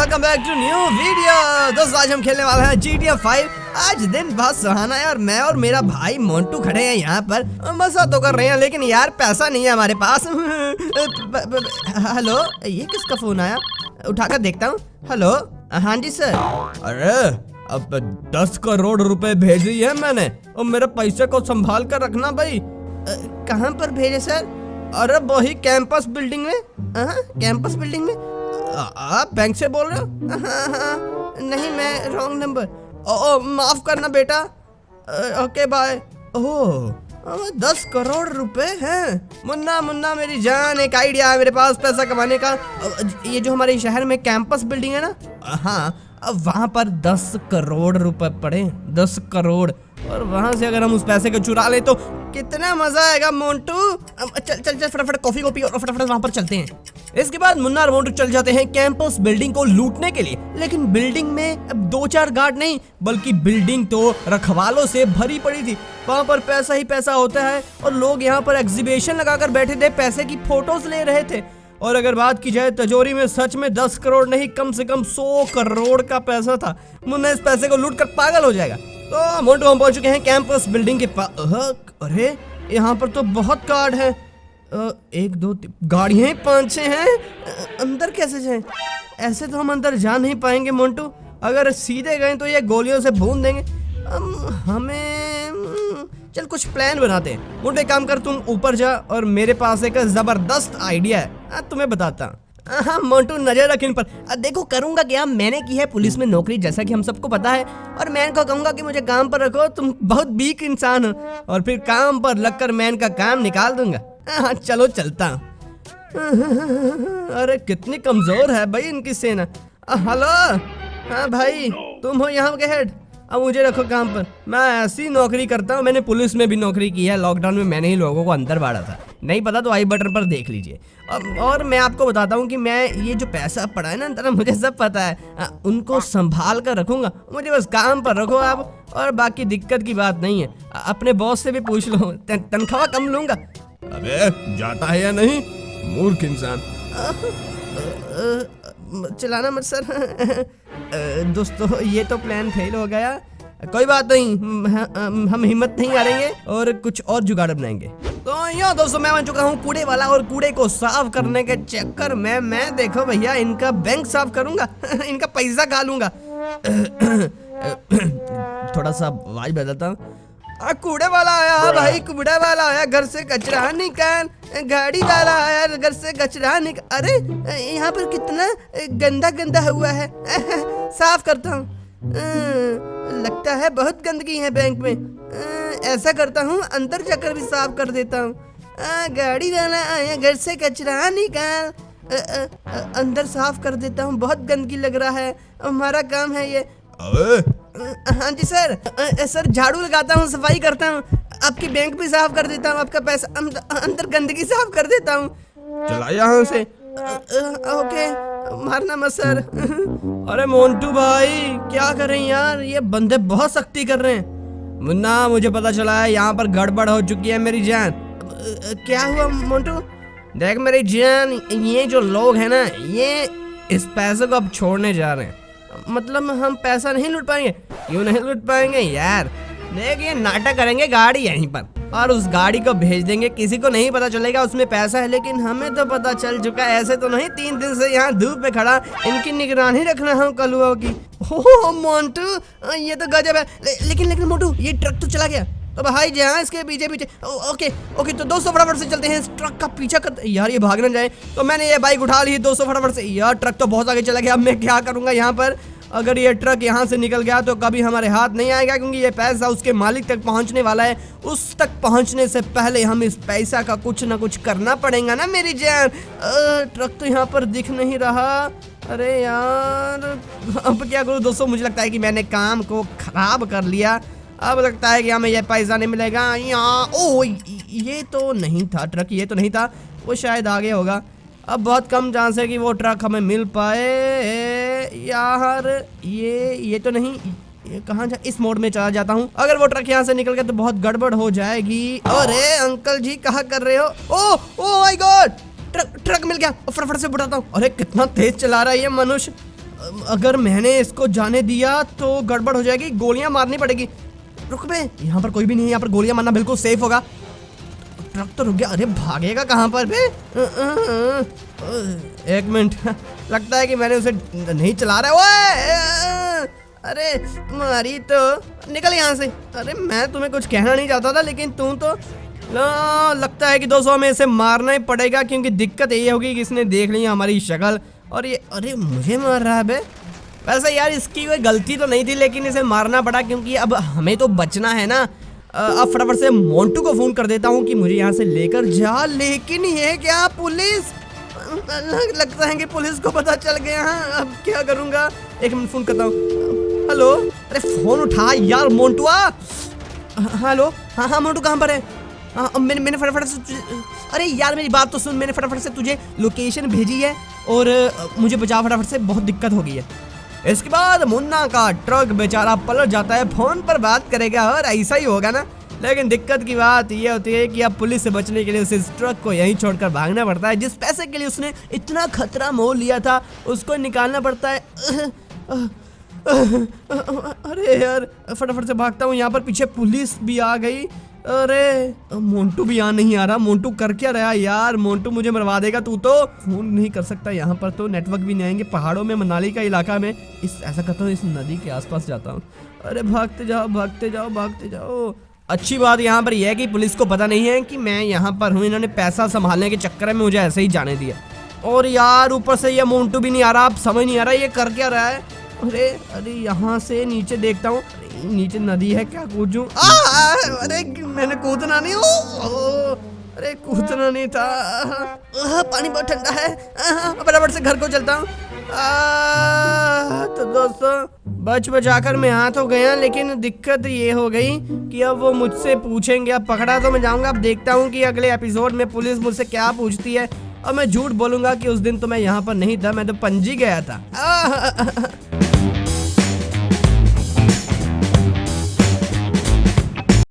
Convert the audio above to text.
Welcome back to new video. दोस्तों आज हम खेलने वाले हैं GTA 5। आज दिन बहुत सुहाना है और मैं और मेरा भाई मोंटू खड़े हैं यहाँ पर। मजा तो कर रहे हैं लेकिन यार पैसा नहीं है हमारे पास। हेलो, ये किसका फोन आया? उठाकर देखता हूँ। हेलो, हाँ जी सर। अरे अब 10 करोड़ रुपए भेजी है मैंने और मेरे पैसे को संभाल कर रखना भाई। कहाँ पर भेजे सर? अरे वही कैंपस बिल्डिंग में। कैंपस बिल्डिंग में? आप बैंक से बोल रहे हो? नहीं, मैं रॉन्ग नंबर। माफ करना बेटा। Okay bye. ओह 10 करोड़ रुपए हैं। मुन्ना मुन्ना मेरी जान, एक आइडिया है मेरे पास पैसा कमाने का। ये जो हमारे शहर में कैंपस बिल्डिंग है ना, हाँ, अब वहाँ पर 10 करोड़ रुपए पड़े। 10 करोड़, और वहाँ से अगर हम उस पैसे को चुरा ले तो कितना मजा आएगा मोंटू। चल चल चल फटाफट कॉफी को पी और फटाफट वहाँ पर चलते हैं। इसके बाद मुन्ना और मोंटू चल जाते हैं कैंपस बिल्डिंग को लूटने के लिए। लेकिन बिल्डिंग में अब 2-4 गार्ड नहीं बल्कि बिल्डिंग तो रखवालों से भरी पड़ी थी। वहाँ पर पैसा ही पैसा होता है और लोग यहाँ पर एग्जीबिशन लगाकर बैठे थे, पैसे की फोटोज ले रहे थे। और अगर बात की जाए तिजोरी में सच में 10 करोड़ नहीं कम से कम 100 करोड़ का पैसा था। मुन्ना इस पैसे को लूट कर पागल हो जाएगा। तो मोंटू हम पहुंच चुके हैं कैंपस बिल्डिंग के पास। अरे यहाँ पर तो बहुत गार्ड है। 1 2 गाड़ियाँ 5-6 हैं। अंदर कैसे जाएं? ऐसे तो हम अंदर जा नहीं पाएंगे मोंटू। अगर सीधे गए तो ये गोलियों से भून देंगे। हमें चल कुछ प्लान बनाते हैं। मोंटू एक काम कर, तुम ऊपर जा और मेरे पास एक जबरदस्त आइडिया है, तुम्हें बताता हूँ। हाँ मोंटू, नजर रख इन पर। देखो करूंगा क्या, मैंने की है पुलिस में नौकरी जैसा कि हम सबको पता है। और मैं इनको कहूंगा कि मुझे काम पर रखो, तुम बहुत वीक इंसान हो। और फिर काम पर लगकर मैं इनका काम निकाल दूंगा। हाँ चलो चलता हूँ। अरे कितनी कमजोर है भाई इनकी सेना। हेलो, हाँ भाई तुम हो यहाँ के हेड? अब मुझे रखो काम पर, मैं ऐसी नौकरी करता हूँ। मैंने पुलिस में भी नौकरी की है। लॉकडाउन में मैंने ही लोगों को अंदर बाड़ा था। नहीं पता तो आई बटन पर देख लीजिए। और मैं आपको बताता हूँ कि मैं ये जो पैसा पड़ा है ना अंदर, मुझे सब पता है। उनको संभाल कर रखूंगा, मुझे बस काम पर रखो आप। और बाकी दिक्कत की बात नहीं है। अपने बॉस से भी पूछ लो, तनख्वाह कम लूंगा। अबे जाता है या नहीं मूर्ख इंसान। चलाना मत सर। दोस्तों ये तो प्लान फेल हो गया। कोई बात नहीं, हम हिम्मत नहीं हारेंगे और कुछ और जुगाड़ बनाएंगे। तो यो दोस्तों मैं बन चुका हूँ कूड़े वाला और कूड़े को साफ करने के चक्कर में मैं देखो भैया इनका बैंक साफ करूंगा। इनका पैसा खा लूंगा। थोड़ा सा आवाज बदलता हूँ। कूड़े वाला आया भाई, कूड़े वाला आया, घर से कचरा निकाल। गाड़ी वाला आया, घर से कचरा निकाल। अरे यहाँ पर कितना गंदा गंदा हुआ है। साफ करता हूँ। लगता है बहुत गंदगी है बैंक में। ऐसा करता हूँ अंदर जाकर भी साफ कर देता हूँ। गाड़ी वाला आया, घर से कचरा निकाल। अंदर साफ कर देता हूँ, बहुत गंदगी लग रहा है। हमारा काम है ये। हाँ जी सर। सर झाड़ू लगाता हूँ, सफाई करता हूँ, आपकी बैंक भी साफ कर देता हूँ, आपका पैसा अंदर गंदगी साफ कर देता हूँ। चला यहाँ से। ओके, मारना मत सर। अरे मोंटू भाई क्या कर रहे हैं यार, ये बंदे बहुत सख्ती कर रहे हैं। मुन्ना मुझे पता चला है यहाँ पर गड़बड़ हो चुकी है मेरी जान। क्या हुआ मोंटू? देख मेरी जान, ये जो लोग हैं ना, ये इस पैसे को अब छोड़ने जा रहे हैं। मतलब हम पैसा नहीं लूट पाएंगे? क्यों नहीं लूट पाएंगे यार? देख ये नाटक करेंगे गाड़ी यहीं पर और उस गाड़ी को भेज देंगे। किसी को नहीं पता चलेगा उसमें पैसा है, लेकिन हमें तो पता चल चुका है। ऐसे तो नहीं 3 दिन से यहाँ धूप में खड़ा इनकी निगरानी रखना हम कलुओं की। हो मोंटू ये तो गजब है। लेकिन मोंटू ये ट्रक तो चला गया। तो भाई जहाँ इसके पीछे पीछे। ओके तो 200 फटाफट से चलते हैं, इस ट्रक का पीछा करते। यार ये भाग ना जाए। तो मैंने ये बाइक उठा ली 200 फटाफट से। यार ट्रक तो बहुत आगे चला गया। अब मैं क्या करूंगा यहाँ पर? अगर ये ट्रक यहाँ से निकल गया तो कभी हमारे हाथ नहीं आएगा, क्योंकि ये पैसा उसके मालिक तक पहुँचने वाला है। उस तक पहुँचने से पहले हम इस पैसा का कुछ ना कुछ करना पड़ेगा ना मेरी जान। ट्रक तो यहाँ पर दिख नहीं रहा। अरे यार अब क्या करूँ दोस्तों? मुझे लगता है कि मैंने काम को खराब कर लिया। अब लगता है कि हमें ये पैसा नहीं मिलेगा यहाँ। ओह ये तो नहीं था ट्रक, ये तो नहीं था, वो शायद आगे होगा। अब बहुत कम चांस है कि वो ट्रक हमें मिल पाए यार। ये तो नहीं, ये कहाँ जा? इस मोड में चला जाता हूँ। अगर वो ट्रक यहाँ से निकल गया तो बहुत गड़बड़ हो जाएगी। अरे अंकल जी कहाँ कर रहे हो? ओह माय गॉड, ट्रक मिल गया। फटाफट से बुलाता हूँ। अरे कितना तेज चला रहा है ये मनुष्य। अगर मैंने इसको जाने दिया तो गड़बड़ हो जाएगी, गोलियां मारनी पड़ेगी। रुक बे, यहाँ पर कोई भी नहीं है, यहाँ पर गोलियां मारना बिल्कुल सेफ होगा। ट्रक तो रुक गया, अरे भागेगा कहाँ पर बे? एक मिनट, लगता है कि मैंने उसे नहीं चला रहा। ओए अरे तुम्हारी तो, निकल यहाँ से। अरे मैं तुम्हें कुछ कहना नहीं चाहता था, लेकिन तुम तो लगता है कि 200 में इसे मारना ही पड़ेगा, क्योंकि दिक्कत ये होगी कि इसने देख ली हमारी शक्ल और ये, अरे मुझे मार रहा है बे। वैसे यार इसकी कोई गलती तो नहीं थी, लेकिन इसे मारना पड़ा क्योंकि अब हमें तो बचना है ना। अब फटाफट से मोंटू को फोन कर देता हूँ कि मुझे यहाँ से लेकर जा। लेकिन ये क्या, पुलिस? लगता है कि पुलिस को पता चल गया है। अब क्या करूँगा? एक मिनट फोन करता हूँ। हेलो, अरे फोन उठा यार मोंटुआ। हेलो, हाँ हाँ मोंटू कहाँ पर है? हाँ मैंने फटाफट से, अरे यार मेरी बात तो सुन, मैंने फटाफट से तुझे लोकेशन भेजी है और मुझे बचा फटाफट से, बहुत दिक्कत हो गई है। इसके बाद मुन्ना का ट्रक बेचारा पलट जाता है, फोन पर बात करेगा और ऐसा ही होगा ना। लेकिन दिक्कत की बात यह होती है कि अब पुलिस से बचने के लिए उसे इस ट्रक को यहीं छोड़कर भागना पड़ता है। जिस पैसे के लिए उसने इतना खतरा मोल लिया था उसको निकालना पड़ता है। अरे यार फटाफट से भागता हूँ, यहाँ पर पीछे पुलिस भी आ गई। अरे मोंटू भी यहाँ नहीं आ रहा। मोंटू कर क्या रहा यार? मोंटू मुझे मरवा देगा। तू तो फोन नहीं कर सकता, यहाँ पर तो नेटवर्क भी नहीं आएंगे। पहाड़ों में, मनाली का इलाका में, ऐसा करता हूँ इस नदी के आसपास जाता हूँ। अरे भागते जाओ भागते जाओ भागते जाओ। अच्छी बात यहाँ पर यह है कि पुलिस को पता नहीं है कि मैं यहाँ पर हूँ। इन्होंने पैसा संभालने के चक्कर में मुझे ऐसे ही जाने दिया। और यार ऊपर से ये मोंटू भी नहीं आ रहा। अब समझ नहीं आ रहा ये कर क्या रहा है। अरे अरे यहाँ से नीचे देखता हूँ, नीचे नदी है, क्या कूदूं? अरे मैंने कूदना नहीं, अरे कूदना नहीं था। पानी बहुत ठंडा है। फटाफट से घर को चलता हूँ। तो दोस्तों बच बचाकर मैं यहाँ तो गया, लेकिन दिक्कत ये हो गई कि अब वो मुझसे पूछेंगे। अब पकड़ा तो मैं जाऊंगा। अब देखता हूँ कि अगले एपिसोड में पुलिस मुझसे क्या पूछती है। और मैं झूठ बोलूंगा कि उस दिन तो मैं यहाँ पर नहीं था, मैं तो पणजी गया था।